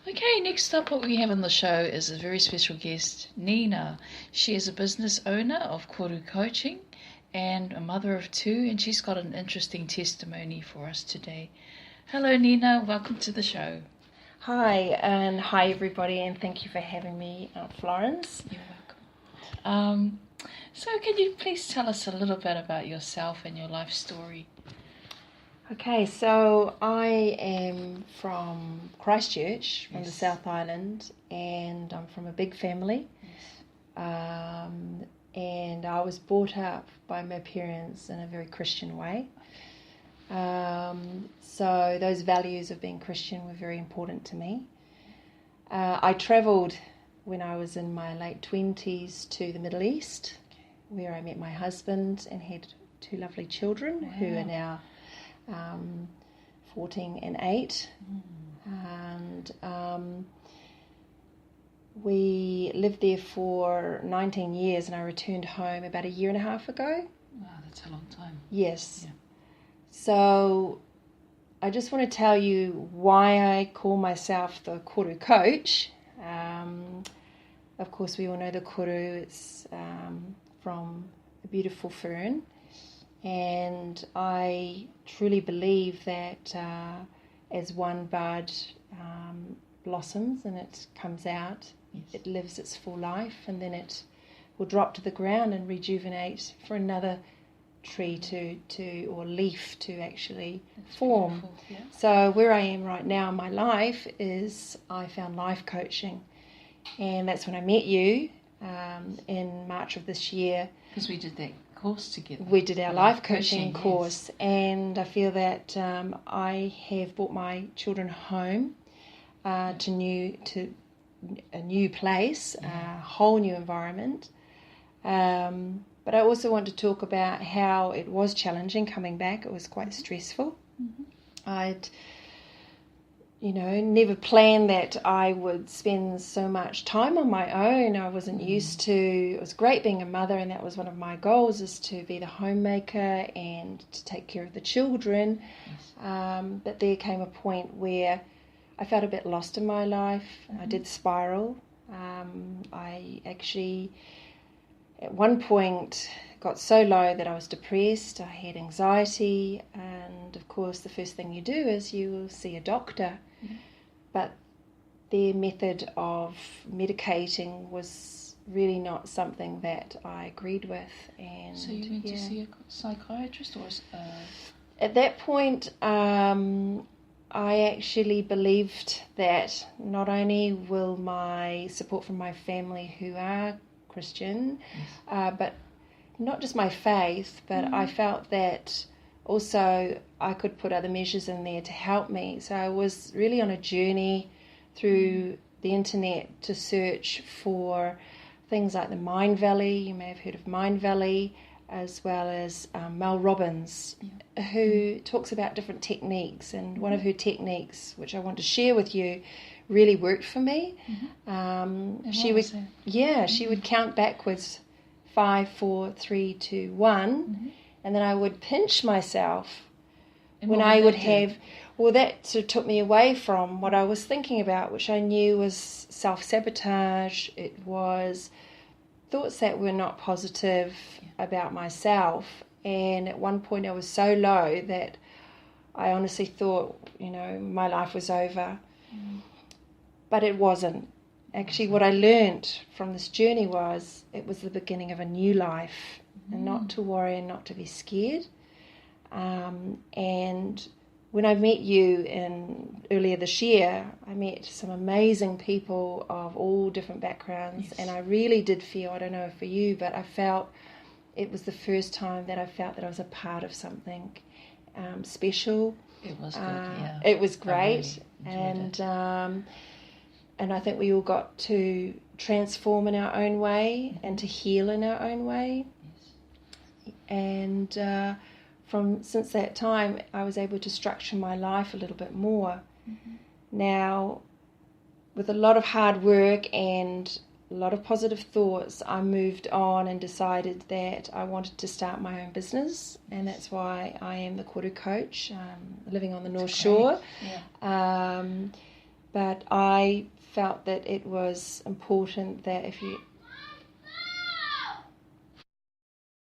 Okay, next up, what we have on the show is a very special guest, Nina. She is a business owner of Koru Coaching and a mother of two, and she's got an interesting testimony for us today. Hello, Nina. Welcome to the show. Hi, and hi everybody, and thank you for having me, Florence. You're welcome. So can you please tell us a little bit about yourself and your life story? Okay, so I am from Christchurch, from the South Island, and I'm from a big family. And I was brought up by my parents in a very Christian way. So those values of being Christian were very important to me. I travelled when I was in my late 20s to the Middle East, where I met my husband and had two lovely children who are now 14 and 8. And we lived there for 19 years, and I returned home about a year and a half ago. Wow, that's a long time. Yes. Yeah. So I just want to tell you why I call myself the Koru Coach. Of course, we all know the koru. It's from a beautiful fern. And I truly believe that as one bud blossoms and it comes out, it lives its full life, and then it will drop to the ground and rejuvenate for another tree or leaf to actually form. Beautiful, yeah. So where I am right now in my life is I found life coaching, and that's when I met you in March of this year. Because we did that course together. We did our life coaching yes. course, and I feel that I have brought my children home to a new place, a whole new environment. But I also want to talk about how it was challenging coming back. It was quite stressful. Mm-hmm. I'd, never planned that I would spend so much time on my own. I wasn't used to. It was great being a mother, and that was one of my goals, is to be the homemaker and to take care of the children. Yes. But there came a point where I felt a bit lost in my life. I did spiral. I actually, at one point, got so low that I was depressed. I had anxiety, and of course the first thing you do is you will see a doctor. Mm-hmm. But their method of medicating was really not something that I agreed with. And so you went to see a psychiatrist, or at that point I actually believed that not only will my support from my family who are Christian, but not just my faith, but I felt that also I could put other measures in there to help me. So I was really on a journey through the internet to search for things like the Mind Valley. You may have heard of Mind Valley, as well as Mel Robbins, who talks about different techniques. And one of her techniques, which I want to share with you, really worked for me. She would count backwards, 5, 4, 3, 2, 1, and then I would pinch myself when I would have. Well, that sort of took me away from what I was thinking about, which I knew was self-sabotage. It was thoughts that were not positive about myself. And at one point I was so low that I honestly thought, my life was over. But it wasn't. Actually, what I learnt from this journey was it was the beginning of a new life, and not to worry and not to be scared. And when I met you earlier this year, I met some amazing people of all different backgrounds, and I really did feel, I don't know for you, but I felt it was the first time that I felt that I was a part of something special. It was good, yeah. It was great, I really enjoyed it. And I think we all got to transform in our own way and to heal in our own way. Yes. And since that time, I was able to structure my life a little bit more. Now, with a lot of hard work and a lot of positive thoughts, I moved on and decided that I wanted to start my own business, and that's why I am the Koru Coach, living on the North Shore. but I felt that it was important that if you